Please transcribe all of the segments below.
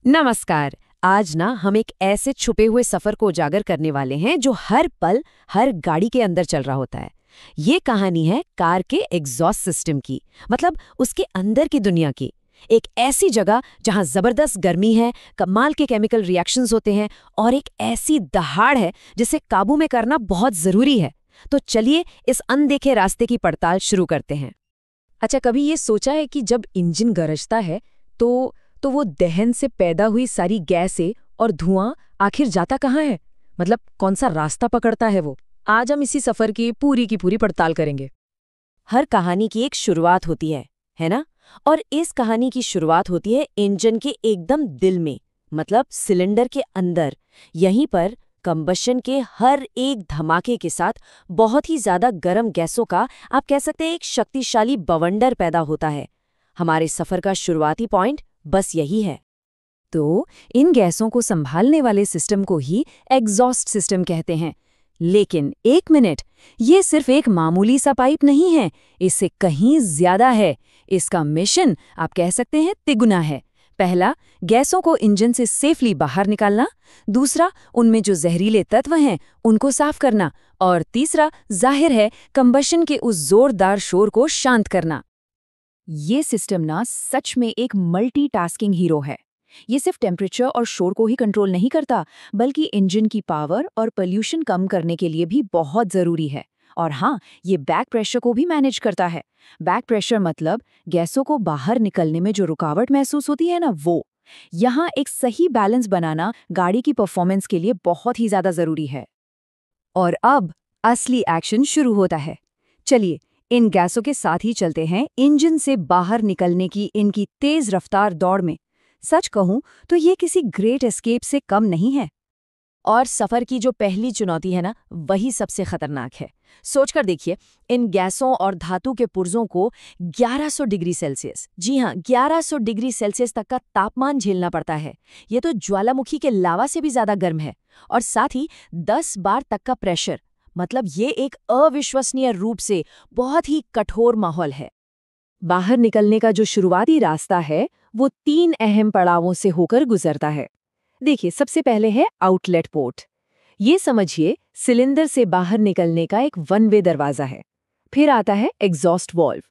नमस्कार। आज ना हम एक ऐसे छुपे हुए सफर को उजागर करने वाले हैं जो हर पल हर गाड़ी के अंदर चल रहा होता है। ये कहानी है कार के एग्जॉस्ट सिस्टम की, मतलब उसके अंदर की दुनिया की। एक ऐसी जगह जहां जबरदस्त गर्मी है, कमाल के केमिकल रिएक्शंस होते हैं और एक ऐसी दहाड़ है जिसे काबू में करना बहुत जरूरी है। तो चलिए इस अनदेखे रास्ते की पड़ताल शुरू करते हैं। अच्छा, कभी ये सोचा है कि जब इंजन गरजता है तो वो दहन से पैदा हुई सारी गैसें और धुआं आखिर जाता कहाँ है? मतलब कौन सा रास्ता पकड़ता है वो? आज हम इसी सफर की पूरी पड़ताल करेंगे। हर कहानी की एक शुरुआत होती है ना? और इस कहानी की शुरुआत होती है इंजन के एकदम दिल में, मतलब सिलेंडर के अंदर। यहीं पर कंबशन के हर एक धमाके के साथ बहुत ही ज्यादा गर्म गैसों का, आप कह सकते हैं, एक शक्तिशाली बवंडर पैदा होता है। हमारे सफर का शुरुआती पॉइंट बस यही है। तो इन गैसों को संभालने वाले सिस्टम को ही एग्जॉस्ट सिस्टम कहते हैं। लेकिन एक मिनट, ये सिर्फ एक मामूली सा पाइप नहीं है, इससे कहीं ज्यादा है। इसका मिशन आप कह सकते हैं तिगुना है। पहला, गैसों को इंजन से सेफली बाहर निकालना। दूसरा, उनमें जो जहरीले तत्व हैं उनको साफ करना। और तीसरा, जाहिर है, कंबशन के उस जोरदार शोर को शांत करना। ये सिस्टम ना सच में एक मल्टीटास्किंग हीरो है। ये सिर्फ टेम्परेचर और शोर को ही कंट्रोल नहीं करता, बल्कि इंजन की पावर और पोल्यूशन कम करने के लिए भी बहुत जरूरी है। और हाँ, ये बैक प्रेशर को भी मैनेज करता है। बैक प्रेशर मतलब गैसों को बाहर निकलने में जो रुकावट महसूस होती है ना, वो। यहाँ एक सही बैलेंस बनाना गाड़ी की परफॉर्मेंस के लिए बहुत ही ज्यादा जरूरी है। और अब असली एक्शन शुरू होता है। चलिए इन गैसों के साथ ही चलते हैं इंजन से बाहर निकलने की इनकी तेज रफ्तार दौड़ में। सच कहूं तो ये किसी ग्रेट एस्केप से कम नहीं है। और सफर की जो पहली चुनौती है ना, वही सबसे खतरनाक है। सोचकर देखिए, इन गैसों और धातु के पुर्जों को 1100 डिग्री सेल्सियस, जी हाँ, 1100 डिग्री सेल्सियस तक का तापमान झेलना पड़ता है। ये तो ज्वालामुखी के लावा से भी ज्यादा गर्म है। और साथ ही 10 बार तक का प्रेशर, मतलब ये एक अविश्वसनीय रूप से बहुत ही कठोर माहौल है। बाहर निकलने का जो शुरुआती रास्ता है वो 3 अहम पड़ावों से होकर गुजरता है। देखिए, सबसे पहले है आउटलेट पोर्ट। ये समझिए सिलेंडर से बाहर निकलने का एक वन वे दरवाजा है। फिर आता है एग्जॉस्ट वाल्व।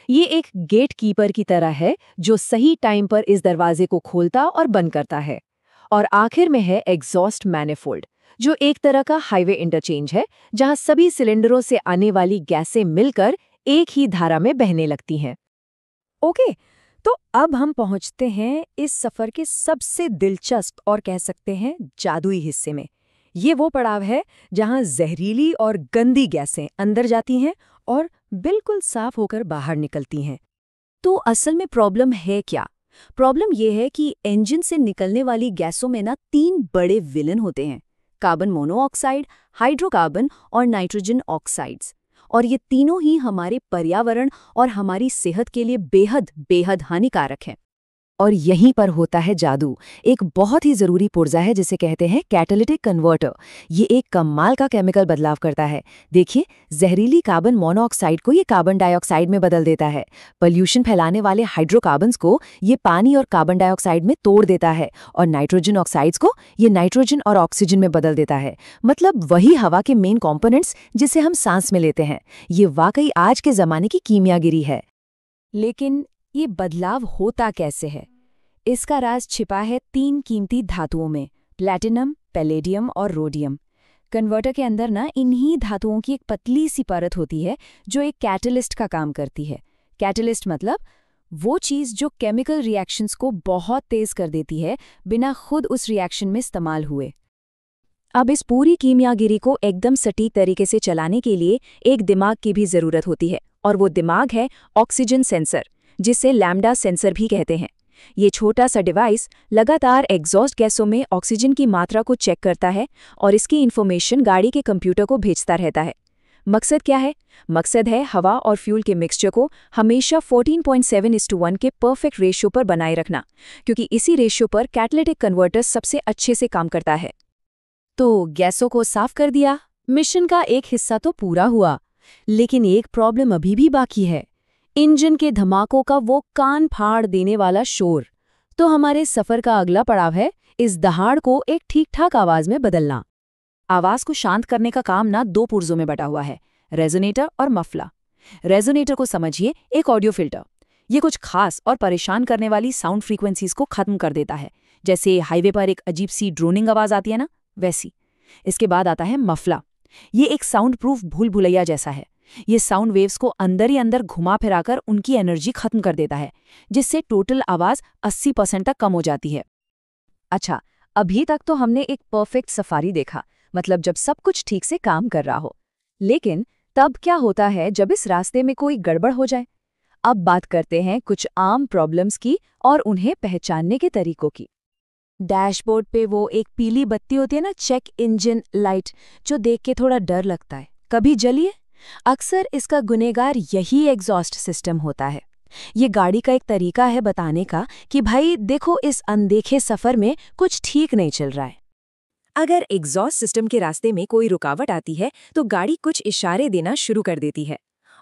ये एक गेट कीपर की तरह है जो सही टाइम पर इस दरवाजे को खोलता और बंद करता है। और आखिर में है एग्जॉस्ट मैनिफोल्ड, जो एक तरह का हाईवे इंटरचेंज है, जहां सभी सिलेंडरों से आने वाली गैसें मिलकर एक ही धारा में बहने लगती हैं। ओके, तो अब हम पहुंचते हैं इस सफर के सबसे दिलचस्प और कह सकते हैं जादुई हिस्से में। ये वो पड़ाव है जहां जहरीली और गंदी गैसें अंदर जाती हैं और बिल्कुल साफ होकर बाहर निकलती हैं। तो असल में प्रॉब्लम है क्या? प्रॉब्लम ये है कि इंजन से निकलने वाली गैसों में ना 3 बड़े विलन होते हैं: कार्बन मोनोऑक्साइड, हाइड्रोकार्बन और नाइट्रोजन ऑक्साइड्स। और ये तीनों ही हमारे पर्यावरण और हमारी सेहत के लिए बेहद बेहद हानिकारक हैं। और यहीं पर होता है जादू। एक बहुत ही जरूरी पुर्जा है जिसे कहते हैं कैटालिटिक कन्वर्टर। ये एक कमाल का केमिकल बदलाव करता है। देखिए, जहरीली कार्बन मोनोऑक्साइड को ये कार्बन डाइऑक्साइड में बदल देता है। पोल्यूशन फैलाने वाले हाइड्रोकार्बन्स को ये पानी और कार्बन डाइऑक्साइड में तोड़ देता है। और नाइट्रोजन ऑक्साइड्स को ये नाइट्रोजन और ऑक्सीजन में बदल देता है। मतलब वही हवा के मेन कॉम्पोनेंट्स जिसे हम सांस में लेते हैं। ये वाकई आज के जमाने की कीमियागिरी है। लेकिन ये बदलाव होता कैसे है? इसका राज छिपा है 3 कीमती धातुओं में: प्लैटिनम, पैलेडियम और रोडियम। कन्वर्टर के अंदर ना इन्हीं धातुओं की एक पतली सी परत होती है जो एक कैटलिस्ट का काम करती है। कैटलिस्ट मतलब वो चीज़ जो केमिकल रिएक्शंस को बहुत तेज कर देती है बिना खुद उस रिएक्शन में इस्तेमाल हुए। अब इस पूरी कीमियागिरी को एकदम सटीक तरीके से चलाने के लिए एक दिमाग की भी ज़रूरत होती है, और वो दिमाग है ऑक्सीजन सेंसर, जिसे लैम्डा सेंसर भी कहते हैं। ये छोटा सा डिवाइस लगातार एग्जॉस्ट गैसों में ऑक्सीजन की मात्रा को चेक करता है और इसकी इन्फॉर्मेशन गाड़ी के कंप्यूटर को भेजता रहता है। मकसद क्या है? मकसद है हवा और फ्यूल के मिक्सचर को हमेशा 14.7:1 के परफेक्ट रेशियो पर बनाए रखना, क्योंकि इसी रेशियो पर कैटालिटिक कन्वर्टर सबसे अच्छे से काम करता है। तो गैसों को साफ कर दिया, मिशन का एक हिस्सा तो पूरा हुआ। लेकिन एक प्रॉब्लम अभी भी बाकी है: इंजन के धमाकों का वो कान फाड़ देने वाला शोर। तो हमारे सफर का अगला पड़ाव है इस दहाड़ को एक ठीक-ठाक आवाज में बदलना। आवाज को शांत करने का काम ना 2 पुर्जों में बटा हुआ है, रेजोनेटर और मफला। रेजोनेटर को समझिए एक ऑडियो फिल्टर। ये कुछ खास और परेशान करने वाली साउंड फ्रीक्वेंसीज को खत्म कर देता है, जैसे हाईवे पर एक अजीब सी ड्रोनिंग आवाज आती है ना, वैसी। इसके बाद आता है मफला। ये एक साउंड प्रूफ भूल भुलैया जैसा है। ये साउंड वेव्स को अंदर ही अंदर घुमा फिराकर उनकी एनर्जी खत्म कर देता है, जिससे टोटल आवाज 80% तक कम हो जाती है। अच्छा, अभी तक तो हमने एक परफेक्ट सफारी देखा, मतलब जब सब कुछ ठीक से काम कर रहा हो। लेकिन तब क्या होता है जब इस रास्ते में कोई गड़बड़ हो जाए? अब बात करते हैं कुछ आम प्रॉब्लम्स की और उन्हें पहचानने के तरीकों की। डैशबोर्ड पे वो एक पीली बत्ती होती है ना, चेक इंजन लाइट, जो देख के थोड़ा डर लगता है। कभी जली है? अक्सर इसका गुनहगार यही एग्जॉस्ट सिस्टम होता है। ये गाड़ी का एक तरीका है बताने का कि भाई देखो, इस अनदेखे सफर में कुछ ठीक नहीं चल रहा है। अगर एग्जॉस्ट सिस्टम के रास्ते में कोई रुकावट आती है तो गाड़ी कुछ इशारे देना शुरू कर देती है,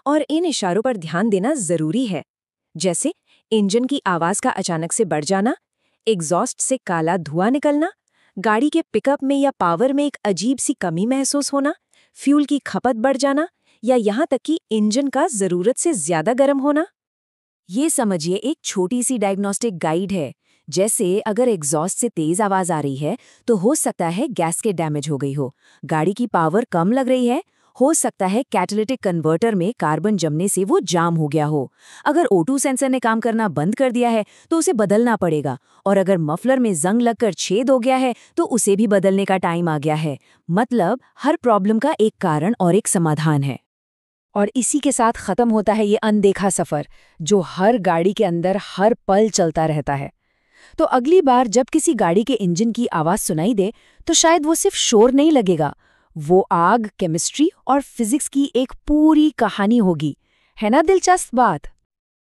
और इन इशारों पर ध्यान देना जरूरी है। जैसे इंजन की आवाज का अचानक से बढ़ जाना, एग्जॉस्ट से काला धुआं निकलना, गाड़ी के पिकअप में या पावर में एक अजीब सी कमी महसूस होना, फ्यूल की खपत बढ़ जाना, या यहाँ तक कि इंजन का जरूरत से ज्यादा गर्म होना। ये समझिए एक छोटी सी डायग्नोस्टिक गाइड है। जैसे अगर एग्जॉस्ट से तेज आवाज आ रही है तो हो सकता है गैस्केट डैमेज हो गई हो, गाड़ी की पावर कम लग रही है, हो सकता है कैटालिटिक कन्वर्टर में कार्बन जमने से वो जाम हो गया हो। अगर O2 सेंसर ने काम करना बंद कर दिया है तो उसे बदलना पड़ेगा, और अगर मफलर में जंग लगकर छेद हो गया है तो उसे भी बदलने का टाइम आ गया है। मतलब हर प्रॉब्लम का एक कारण और एक समाधान है। और इसी के साथ खत्म होता है ये अनदेखा सफर, जो हर गाड़ी के अंदर हर पल चलता रहता है। तो अगली बार जब किसी गाड़ी के इंजन की आवाज सुनाई दे तो शायद वो सिर्फ शोर नहीं लगेगा, वो आग, केमिस्ट्री और फिजिक्स की एक पूरी कहानी होगी। है ना दिलचस्प बात?